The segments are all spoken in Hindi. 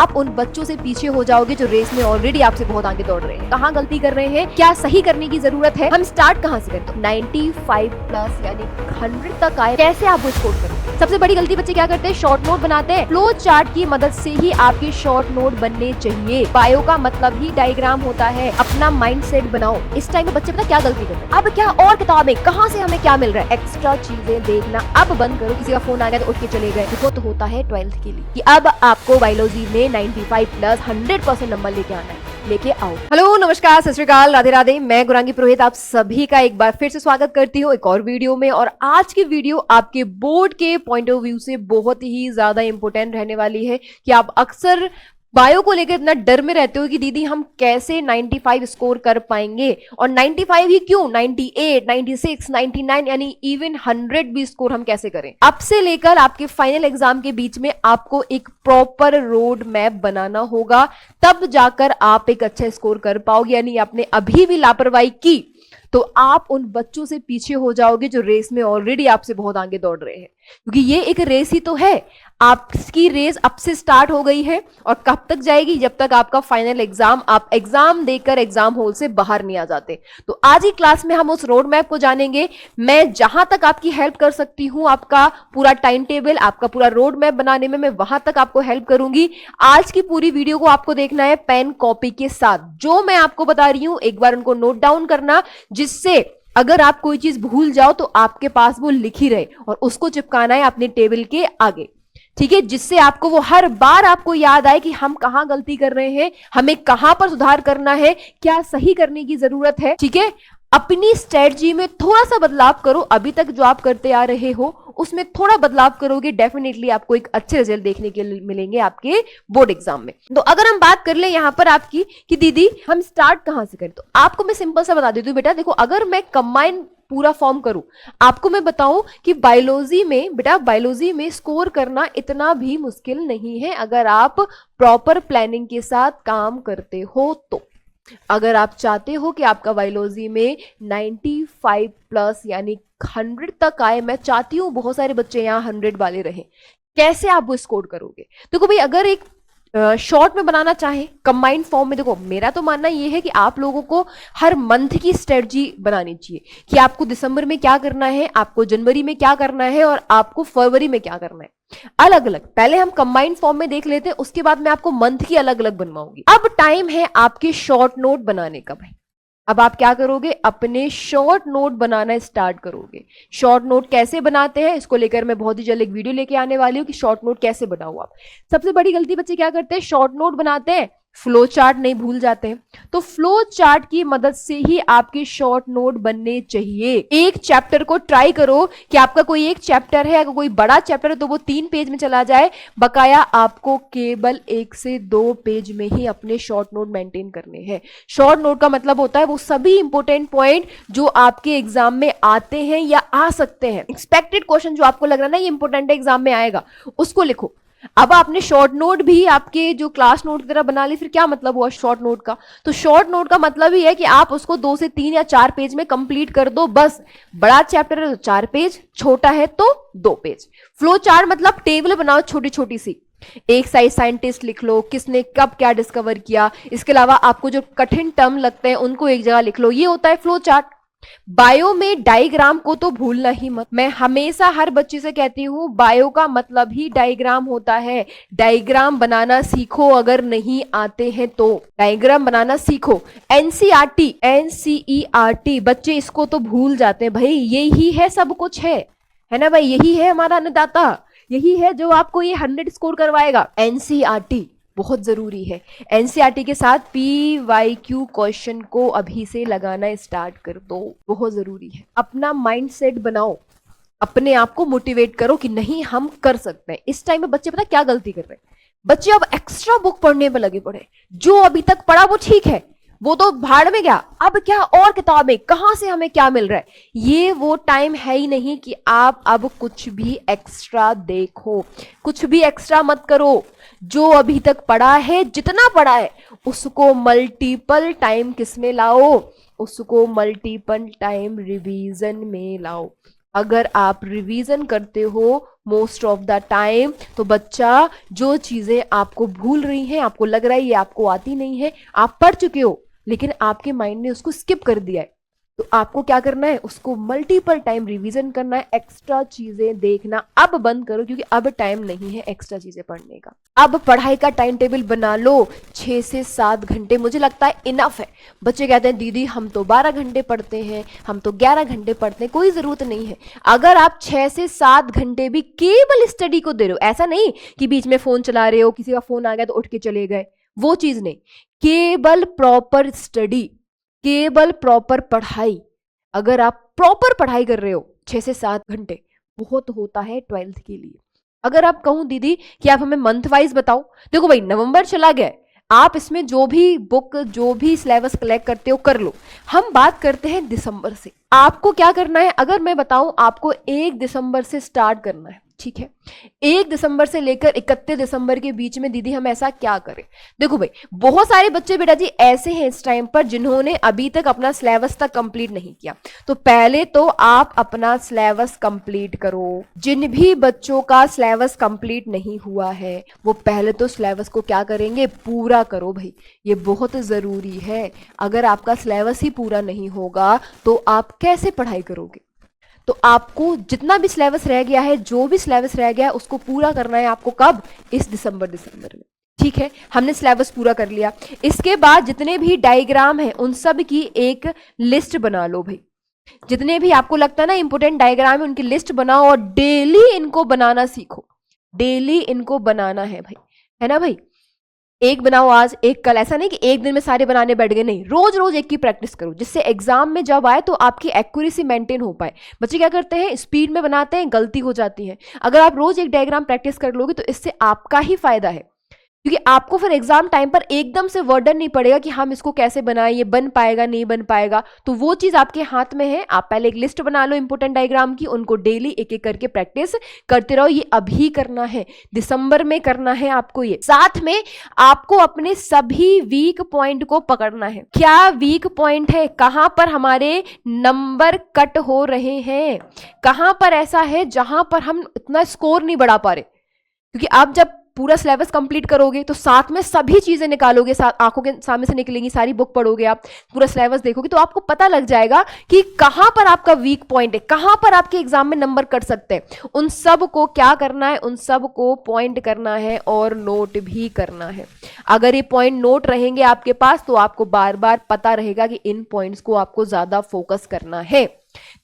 आप उन बच्चों से पीछे हो जाओगे जो रेस में ऑलरेडी आपसे बहुत आगे दौड़ रहे हैं। कहाँ गलती कर रहे हैं, क्या सही करने की जरूरत है, हम स्टार्ट कहाँ से करें। तो 95 प्लस यानी 100 तक आए, कैसे आप वो स्कोर करें। सबसे बड़ी गलती बच्चे क्या करते हैं, शॉर्ट नोट बनाते हैं। फ्लो चार्ट की मदद से ही आपके शॉर्ट नोट बनने चाहिए। बायो का मतलब ही डायग्राम होता है। अपना माइंड सेट बनाओ। इस टाइम में बच्चे पता क्या गलती करते हैं, अब क्या और किताबें कहाँ से हमें क्या मिल रहा है, एक्स्ट्रा चीजें देखना अब बंद करो। किसी का फोन आ गया तो उठ के चले गए, वो तो होता है 12th के लिए कि अब आपको बायोलॉजी में 95 प्लस 100% नंबर लेके आना है, लेके आओ। हेलो, नमस्कार, सत श्री अकाल, राधे राधे। मैं गुरांगी पुरोहित आप सभी का एक बार फिर से स्वागत करती हूँ एक और वीडियो में। और आज की वीडियो आपके बोर्ड के पॉइंट ऑफ व्यू से बहुत ही ज्यादा इंपॉर्टेंट रहने वाली है कि आप अक्सर बायो को लेकर इतना डर में रहते हो कि दीदी हम कैसे 95 स्कोर कर पाएंगे। और 95 ही क्यों, 98, 96, 99 यानी इवन 100 भी स्कोर हम कैसे करें। अब से लेकर आपके फाइनल एग्जाम के बीच में आपको एक प्रॉपर रोड मैप बनाना होगा, तब जाकर आप एक अच्छा स्कोर कर पाओगे। यानी आपने अभी भी लापरवाही की तो आप उन बच्चों से पीछे हो जाओगे जो रेस में ऑलरेडी आपसे बहुत आगे दौड़ रहे हैं। क्योंकि ये एक रेस ही तो है, आपकी रेस अब से स्टार्ट हो गई है और कब तक जाएगी, जब तक आपका फाइनल एग्जाम, आप एग्जाम देकर एग्जाम हॉल से बाहर नहीं आ जाते। तो आज ही क्लास में हम उस रोड मैप को जानेंगे। मैं जहां तक आपकी हेल्प कर सकती हूं, आपका पूरा टाइम टेबल, आपका पूरा रोड मैप बनाने में मैं वहां तक आपको हेल्प करूंगी। आज की पूरी वीडियो को आपको देखना है पेन कॉपी के साथ। जो मैं आपको बता रही हूं एक बार उनको नोट डाउन करना, जिससे अगर आप कोई चीज भूल जाओ तो आपके पास वो लिखी रहे और उसको चिपकाना है अपने टेबल के आगे, ठीक है, जिससे आपको वो हर बार आपको याद आए कि हम कहां गलती कर रहे हैं, हमें कहां पर सुधार करना है, क्या सही करने की जरूरत है। ठीक है, अपनी स्ट्रेटजी में थोड़ा सा बदलाव करो। अभी तक जो आप करते आ रहे हो उसमें थोड़ा बदलाव करोगे, डेफिनेटली आपको एक अच्छे रिजल्ट देखने के लिए मिलेंगे आपके बोर्ड एग्जाम में। तो अगर हम बात कर ले यहां पर आपकी कि दीदी हम स्टार्ट कहां से करें, तो आपको मैं सिंपल सा बता देती हूँ बेटा। देखो, अगर मैं कंबाइन पूरा फॉर्म करूं, आपको मैं बताऊं कि बायोलॉजी में बेटा, बायोलॉजी में स्कोर करना इतना भी मुश्किल नहीं है अगर आप प्रॉपर प्लानिंग के साथ काम करते हो तो। अगर आप चाहते हो कि आपका बायोलॉजी में 95 प्लस यानी 100 तक आए, मैं चाहती हूं बहुत सारे बच्चे यहां 100 वाले रहे, कैसे आप वो स्कोर करोगे। देखो भाई, अगर एक शॉर्ट में बनाना चाहे कंबाइंड फॉर्म में, देखो मेरा तो मानना ये है कि आप लोगों को हर मंथ की स्ट्रेटजी बनानी चाहिए कि आपको दिसंबर में क्या करना है, आपको जनवरी में क्या करना है और आपको फरवरी में क्या करना है, अलग अलग। पहले हम कंबाइंड फॉर्म में देख लेते हैं, उसके बाद मैं आपको मंथ की अलग अलग बनवाऊंगी। अब टाइम है आपके शॉर्ट नोट बनाने का भाई। अब आप क्या करोगे, अपने शॉर्ट नोट बनाना स्टार्ट करोगे। शॉर्ट नोट कैसे बनाते हैं इसको लेकर मैं बहुत ही जल्द एक वीडियो लेके आने वाली हूँ कि शॉर्ट नोट कैसे बनाओ आप। सबसे बड़ी गलती बच्चे क्या करते हैं, शॉर्ट नोट बनाते हैं, फ्लो चार्ट नहीं भूल जाते हैं। तो फ्लो चार्ट की मदद से ही आपके शॉर्ट नोट बनने चाहिए। एक चैप्टर को ट्राई करो कि आपका कोई एक चैप्टर है, अगर कोई बड़ा चैप्टर है तो वो 3 पेज में चला जाए, बकाया आपको केवल 1 से 2 पेज में ही अपने शॉर्ट नोट मेंटेन करने हैं। शॉर्ट नोट का मतलब होता है वो सभी इंपॉर्टेंट पॉइंट जो आपके एग्जाम में आते हैं या आ सकते हैं, एक्सपेक्टेड क्वेश्चन जो आपको लग रहा है ना ये इंपॉर्टेंट है एग्जाम में आएगा, उसको लिखो। अब आपने शॉर्ट नोट भी आपके जो क्लास नोट की तरह बना ली, फिर क्या मतलब हुआ शॉर्ट नोट का। तो शॉर्ट नोट का मतलब ही है कि आप उसको 2 से 3 या 4 पेज में कंप्लीट कर दो बस। बड़ा चैप्टर है तो 4 पेज, छोटा है तो 2 पेज। फ्लो चार्ट मतलब टेबल बनाओ छोटी छोटी सी, एक साइड साइंटिस्ट लिख लो, किसने कब क्या डिस्कवर किया, इसके अलावा आपको जो कठिन टर्म लगते हैं उनको एक जगह लिख लो, ये होता है फ्लो चार्ट। बायो में डायग्राम को तो भूलना ही मत। मैं हमेशा हर बच्चे से कहती हूं बायो का मतलब ही डायग्राम होता है। डायग्राम बनाना सीखो, अगर नहीं आते हैं तो डायग्राम बनाना सीखो। एनसीईआरटी, एनसीईआरटी बच्चे इसको तो भूल जाते हैं भाई, यही है सब कुछ है ना भाई, यही है हमारा अन्नदाता, यही है जो आपको ये 100 स्कोर करवाएगा। एनसीईआरटी बहुत जरूरी है। एनसीईआरटी के साथ पीवाईक्यू क्वेश्चन को अभी से लगाना स्टार्ट कर दो, बहुत जरूरी है। अपना माइंड सेट बनाओ, अपने आप को मोटिवेट करो कि नहीं हम कर सकते हैं। इस टाइम में बच्चे पता क्या गलती कर रहे हैं, बच्चे अब एक्स्ट्रा बुक पढ़ने में लगे पड़े। जो अभी तक पढ़ा वो ठीक है, वो तो भाड़ में गया, अब क्या और किताबें कहां से हमें क्या मिल रहा है। ये वो टाइम है ही नहीं कि आप अब कुछ भी एक्स्ट्रा देखो, कुछ भी एक्स्ट्रा मत करो। जो अभी तक पढ़ा है, जितना पढ़ा है उसको मल्टीपल टाइम किस में लाओ, उसको मल्टीपल टाइम रिवीजन में लाओ। अगर आप रिवीजन करते हो मोस्ट ऑफ द टाइम, तो बच्चा जो चीजें आपको भूल रही हैं, आपको लग रहा है ये आपको आती नहीं है, आप पढ़ चुके हो लेकिन आपके माइंड ने उसको स्किप कर दिया है, तो आपको क्या करना है, उसको मल्टीपल टाइम रिवीजन करना है। एक्स्ट्रा चीजें देखना अब बंद करो, क्योंकि अब टाइम नहीं है एक्स्ट्रा चीजें पढ़ने का। अब पढ़ाई का टाइम टेबल बना लो, 6 से 7 घंटे मुझे लगता है इनफ है। बच्चे कहते हैं दीदी हम तो 12 घंटे पढ़ते हैं, हम तो 11 घंटे पढ़ते हैं, कोई जरूरत नहीं है। अगर आप 6 से 7 घंटे भी केवल स्टडी को दे रहे हो, ऐसा नहीं कि बीच में फोन चला रहे हो, किसी का फोन आ गया तो उठ के चले गए, वो चीज नहीं, केवल प्रॉपर स्टडी, केवल प्रॉपर पढ़ाई। अगर आप प्रॉपर पढ़ाई कर रहे हो 6 से 7 घंटे, बहुत होता है 12th के लिए। अगर आप कहूं दीदी कि आप हमें मंथ वाइज बताओ, देखो भाई नवंबर चला गया, आप इसमें जो भी बुक जो भी सिलेबस कलेक्ट करते हो कर लो। हम बात करते हैं दिसंबर से। आपको क्या करना है, अगर मैं बताऊं आपको 1 दिसंबर से स्टार्ट करना है, ठीक है, 1 दिसंबर से लेकर 31 दिसंबर के बीच में दीदी हम ऐसा क्या करें। देखो भाई बहुत सारे बच्चे बेटा जी ऐसे हैं इस टाइम पर जिन्होंने अभी तक अपना सिलेबस तक कंप्लीट नहीं किया, तो पहले तो आप अपना सिलेबस कंप्लीट करो। जिन भी बच्चों का सिलेबस कंप्लीट नहीं हुआ है वो पहले तो सिलेबस को क्या करेंगे, पूरा करो भाई, ये बहुत जरूरी है। अगर आपका सिलेबस ही पूरा नहीं होगा तो आप कैसे पढ़ाई करोगे। तो आपको जितना भी सिलेबस रह गया है, जो भी सिलेबस रह गया है उसको पूरा करना है आपको। कब, इस दिसंबर में, ठीक है। हमने सिलेबस पूरा कर लिया, इसके बाद जितने भी डायग्राम हैं उन सब की एक लिस्ट बना लो भाई। जितने भी आपको लगता है ना इंपोर्टेंट डायग्राम है उनकी लिस्ट बनाओ और डेली इनको बनाना सीखो। डेली इनको बनाना है भाई, है ना भाई। एक बनाओ आज, एक कल, ऐसा नहीं कि एक दिन में सारे बनाने बैठ गए, नहीं, रोज रोज एक की प्रैक्टिस करो, जिससे एग्जाम में जब आए तो आपकी एक्यूरेसी मेंटेन हो पाए। बच्चे क्या करते हैं, स्पीड में बनाते हैं, गलती हो जाती है। अगर आप रोज एक डायग्राम प्रैक्टिस कर लोगे तो इससे आपका ही फायदा है, क्योंकि आपको फिर एग्जाम टाइम पर एकदम से वर्डन नहीं पड़ेगा कि हम इसको कैसे बनाएं, ये बन पाएगा नहीं बन पाएगा। तो वो चीज आपके हाथ में है। आप पहले एक लिस्ट बना लो इंपोर्टेंट डायग्राम की, उनको डेली एक एक करके प्रैक्टिस करते रहो। ये अभी करना है, दिसंबर में करना है आपको। ये साथ में आपको अपने सभी वीक पॉइंट को पकड़ना है। क्या वीक पॉइंट है, कहां पर हमारे नंबर कट हो रहे हैं, कहां पर ऐसा है जहां पर हम इतना स्कोर नहीं बढ़ा पा रहे। क्योंकि आप जब पूरा सिलेबस कंप्लीट करोगे तो साथ में सभी चीजें निकालोगे, आंखों के सामने से निकलेंगी, सारी बुक पढ़ोगे, आप पूरा सिलेबस देखोगे तो आपको पता लग जाएगा कि कहां पर आपका वीक पॉइंट है, कहां पर आपके एग्जाम में नंबर कट सकते हैं। उन सब को क्या करना है, उन सब को पॉइंट करना है और नोट भी करना है। अगर ये पॉइंट नोट रहेंगे आपके पास तो आपको बार बार पता रहेगा कि इन पॉइंट्स को आपको ज्यादा फोकस करना है।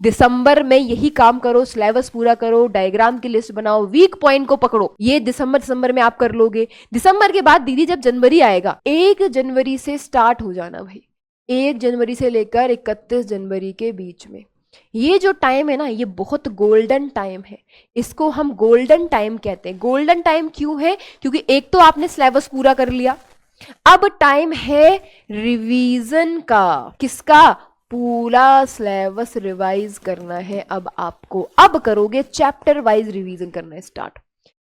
दिसंबर में यही काम करो, सिलेबस पूरा करो, डायग्राम की लिस्ट बनाओ, वीक पॉइंट को पकड़ो। ये दिसंबर में आप कर लोगे। दिसंबर के बाद दीदी जब जनवरी आएगा, 1 जनवरी से स्टार्ट हो जाना भाई, 1 जनवरी से लेकर 31 जनवरी के बीच में। ये जो टाइम है ना, ये बहुत गोल्डन टाइम है, इसको हम गोल्डन टाइम कहते हैं। गोल्डन टाइम क्यों है, क्योंकि एक तो आपने सिलेबस पूरा कर लिया, अब टाइम है रिवीजन का। किसका, पूरा सिलेबस रिवाइज करना है अब आपको। अब करोगे चैप्टर वाइज रिवीजन करना है स्टार्ट।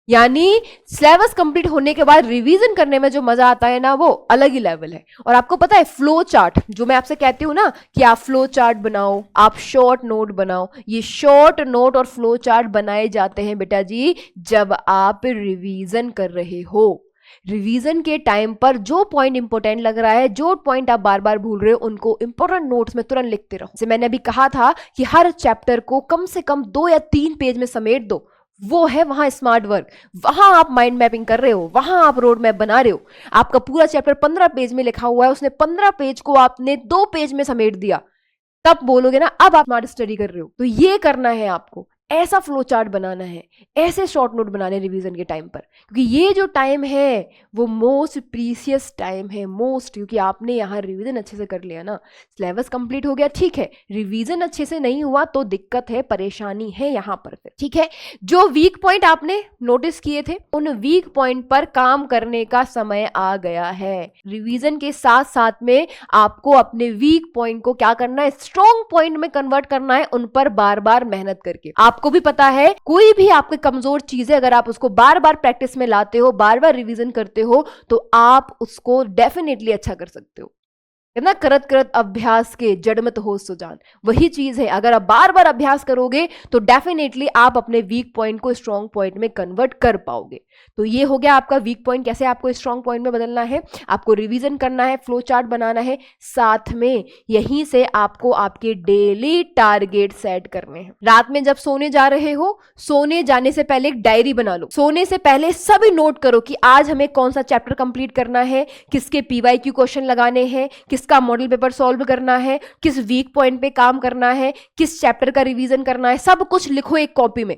यानी सिलेबस कंप्लीट होने के बाद रिवीजन करने में जो मजा आता है ना, वो अलग ही लेवल है। और आपको पता है फ्लो चार्ट, जो मैं आपसे कहती हूं ना कि आप फ्लो चार्ट बनाओ, आप शॉर्ट नोट बनाओ, ये शॉर्ट नोट और फ्लो चार्ट बनाए जाते हैं बेटा जी जब आप रिवीजन कर रहे हो। रिवीजन के टाइम पर जो पॉइंट इंपॉर्टेंट लग रहा है, जो पॉइंट आप बार बार भूल रहे हो, उनको इंपॉर्टेंट नोट्स में तुरंत लिखते रहो। जैसे मैंने अभी कहा था कि हर चैप्टर को कम से कम 2 या 3 पेज में समेट दो, वो है वहां स्मार्ट वर्क। वहां आप माइंड मैपिंग कर रहे हो, वहां आप रोड मैप बना रहे हो। आपका पूरा चैप्टर 15 पेज में लिखा हुआ है, उसने 15 पेज को आपने 2 पेज में समेट दिया, तब बोलोगे ना अब आप स्मार्ट स्टडी कर रहे हो। तो ये करना है आपको, ऐसा फ्लो चार्ट बनाना है, ऐसे शॉर्ट नोट बनाने रिवीजन के टाइम पर, क्योंकि ये जो टाइम है वो मोस्ट प्रीसियस टाइम है, मोस्ट। क्योंकि आपने यहाँ रिवीजन अच्छे से कर लिया ना, सिलेबस कंप्लीट हो गया, ठीक है, रिवीजन अच्छे से नहीं हुआ तो दिक्कत है, परेशानी है यहाँ पर फिर, ठीक है। जो वीक पॉइंट आपने नोटिस किए थे, उन वीक पॉइंट पर काम करने का समय आ गया है। रिवीजन के साथ साथ में आपको अपने वीक पॉइंट को क्या करना है, स्ट्रॉन्ग पॉइंट में कन्वर्ट करना है, उन पर बार बार मेहनत करके। आपको भी पता है कोई भी आपकी कमजोर चीज है, अगर आप उसको बार बार प्रैक्टिस में लाते हो, बार बार रिवीजन करते हो, तो आप उसको डेफिनेटली अच्छा कर सकते हो। ना, करत करत अभ्यास के जड़मत हो सुजान, वही चीज है। अगर आप बार बार अभ्यास करोगे तो डेफिनेटली आप अपने वीक पॉइंट को स्ट्रॉन्ग पॉइंट में कन्वर्ट कर पाओगे। तो ये हो गया आपका वीक पॉइंट, कैसे आपको स्ट्रॉन्ग पॉइंट में बदलना है। आपको रिवीजन करना है, फ्लो चार्ट बनाना है, साथ में यहीं से आपको आपके डेली टारगेट सेट करने हैं। रात में जब सोने जा रहे हो, सोने जाने से पहले एक डायरी बना लो। सोने से पहले सभी नोट करो कि आज हमें कौन सा चैप्टर कंप्लीट करना है, किसके पीवाईक्यू क्वेश्चन लगाने हैं, किसका मॉडल पेपर सॉल्व करना है, किस वीक पॉइंट पे काम करना है, किस चैप्टर का रिवीजन करना है, सब कुछ लिखो एक कॉपी में।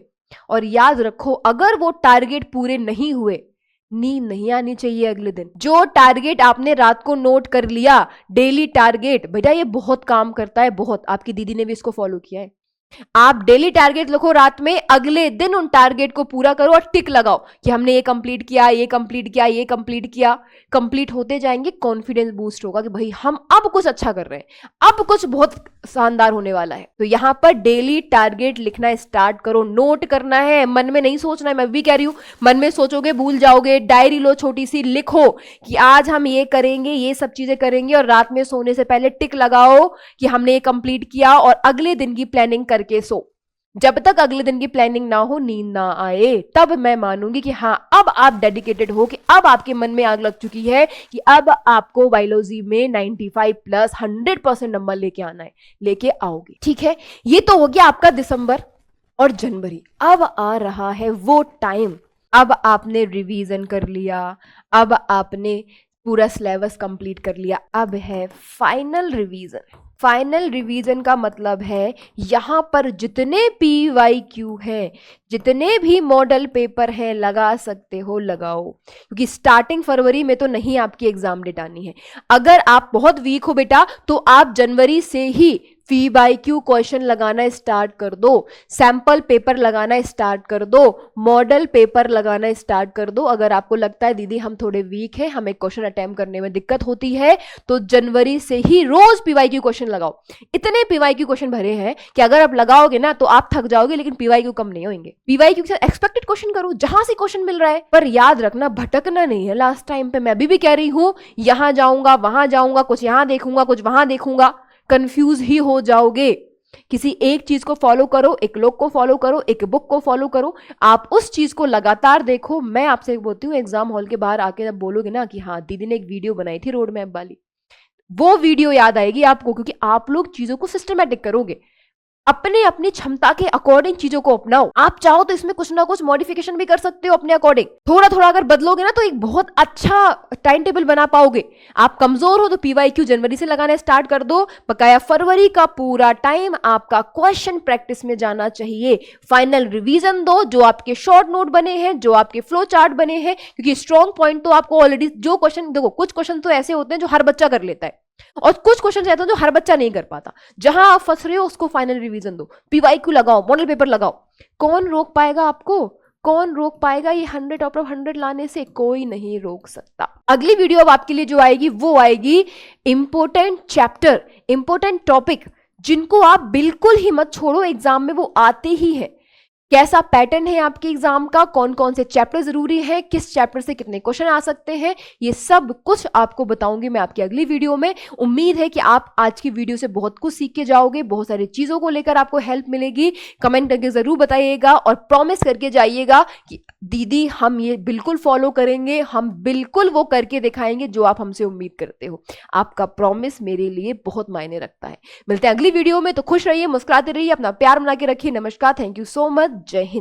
और याद रखो, अगर वो टारगेट पूरे नहीं हुए, नींद नहीं आनी चाहिए अगले दिन। जो टारगेट आपने रात को नोट कर लिया, डेली टारगेट, बेटा ये बहुत काम करता है, बहुत। आपकी दीदी ने भी इसको फॉलो किया है। आप डेली टारगेट लिखो रात में, अगले दिन उन टारगेट को पूरा करो और टिक लगाओ कि हमने ये कंप्लीट किया, ये कंप्लीट किया, ये कंप्लीट किया। कंप्लीट होते जाएंगे, कॉन्फिडेंस बूस्ट होगा कि भाई हम अब कुछ अच्छा कर रहे हैं, अब कुछ बहुत शानदार होने वाला है। तो यहां पर डेली टारगेट लिखना स्टार्ट करो, नोट करना है, मन में नहीं सोचना है। मैं भी कह रही हूं, मन में सोचोगे भूल जाओगे। डायरी लो छोटी सी, लिखो कि आज हम ये करेंगे, ये सब चीजें करेंगे, और रात में सोने से पहले टिक लगाओ कि हमने ये कंप्लीट किया, और अगले दिन की प्लानिंग करके सो। जब तक अगले दिन की प्लानिंग ना हो, नींद ना आए, तब मैं मानूंगी कि हाँ अब आप डेडिकेटेड हो, कि अब आपके मन में आग लग चुकी है कि अब आपको बायोलॉजी में 95 प्लस 100% नंबर लेके आना है। लेके आओगे, ठीक है। ये तो हो गया आपका दिसंबर और जनवरी। अब आ रहा है वो टाइम, अब आपने रिवीजन कर लिया, अब आपने पूरा सिलेबस कंप्लीट कर लिया, अब है फाइनल रिवीजन। फाइनल रिवीजन का मतलब है यहां पर जितने पीवाईक्यू हैं, जितने भी मॉडल पेपर हैं, लगा सकते हो लगाओ, क्योंकि स्टार्टिंग फरवरी में तो नहीं आपकी एग्जाम डेट आनी है। अगर आप बहुत वीक हो बेटा, तो आप जनवरी से ही पीवाईक्यू क्वेश्चन लगाना स्टार्ट कर दो, सैंपल पेपर लगाना स्टार्ट कर दो, मॉडल पेपर लगाना स्टार्ट कर दो। अगर आपको लगता है दीदी हम थोड़े वीक हैं, हमें क्वेश्चन अटेम्प्ट करने में दिक्कत होती है, तो जनवरी से ही रोज पीवाईक्यू क्वेश्चन लगाओ। इतने पीवाईक्यू क्वेश्चन भरे हैं कि अगर आप लगाओगे ना तो आप थक जाओगे, लेकिन पीवाईक्यू कम नहीं होंगे। पीवाईक्यू के साथ एक्सपेक्टेड क्वेश्चन करो, जहां से क्वेश्चन मिल रहा है, पर याद रखना भटकना नहीं है। लास्ट टाइम पे मैं भी कह रही हूं, यहां जाऊंगा, वहां जाऊंगा, कुछ यहां देखूंगा, कुछ वहां देखूंगा, कंफ्यूज ही हो जाओगे। किसी एक चीज को फॉलो करो, एक लोग को फॉलो करो, एक बुक को फॉलो करो, आप उस चीज को लगातार देखो। मैं आपसे बोलती हूँ, एग्जाम हॉल के बाहर आके जब बोलोगे ना कि हाँ दीदी ने एक वीडियो बनाई थी रोड मैप वाली, वो वीडियो याद आएगी आपको, क्योंकि आप लोग चीजों को सिस्टमैटिक करोगे, अपने अपनी क्षमता के अकॉर्डिंग चीजों को अपनाओ। आप चाहो तो इसमें कुछ ना कुछ मॉडिफिकेशन भी कर सकते हो अपने अकॉर्डिंग। थोड़ा थोड़ा अगर बदलोगे ना तो एक बहुत अच्छा टाइम टेबल बना पाओगे। आप कमजोर हो तो पीवाईक्यू जनवरी से लगाना स्टार्ट कर दो, बकाया फरवरी का पूरा टाइम आपका क्वेश्चन प्रैक्टिस में जाना चाहिए। फाइनल रिवीजन दो, जो आपके शॉर्ट नोट बने हैं, जो आपके फ्लो चार्ट बने हैं, क्योंकि स्ट्रॉन्ग पॉइंट तो आपको ऑलरेडी, जो क्वेश्चन देखो, कुछ क्वेश्चन तो ऐसे होते हैं जो हर बच्चा कर लेता है, और कुछ क्वेश्चन ऐसे हैं जो हर बच्चा नहीं कर पाता। जहां आप फंस रहे हो उसको फाइनल रिवीजन दो, पीवाईक्यू लगाओ, मॉडल पेपर लगाओ। कौन रोक पाएगा आपको? कौन रोक पाएगा ये 100 आउट ऑफ 100 लाने से? कोई नहीं रोक सकता। अगली वीडियो अब आपके लिए जो आएगी वो आएगी इंपॉर्टेंट चैप्टर, इंपॉर्टेंट टॉपिक, जिनको आप बिल्कुल ही मत छोड़ो, एग्जाम में वो आते ही है। कैसा पैटर्न है आपके एग्जाम का, कौन कौन से चैप्टर जरूरी है, किस चैप्टर से कितने क्वेश्चन आ सकते हैं, ये सब कुछ आपको बताऊंगी मैं आपकी अगली वीडियो में। उम्मीद है कि आप आज की वीडियो से बहुत कुछ सीख के जाओगे, बहुत सारी चीजों को लेकर आपको हेल्प मिलेगी। कमेंट करके जरूर बताइएगा और प्रॉमिस करके जाइएगा कि दीदी हम ये बिल्कुल फॉलो करेंगे, हम बिल्कुल वो करके दिखाएंगे जो आप हमसे उम्मीद करते हो। आपका प्रॉमिस मेरे लिए बहुत मायने रखता है। मिलते हैं अगली वीडियो में, तो खुश रहिए, मुस्कुराते रहिए, अपना प्यार बना के रखिए। नमस्कार, थैंक यू सो मच, जय हिंद।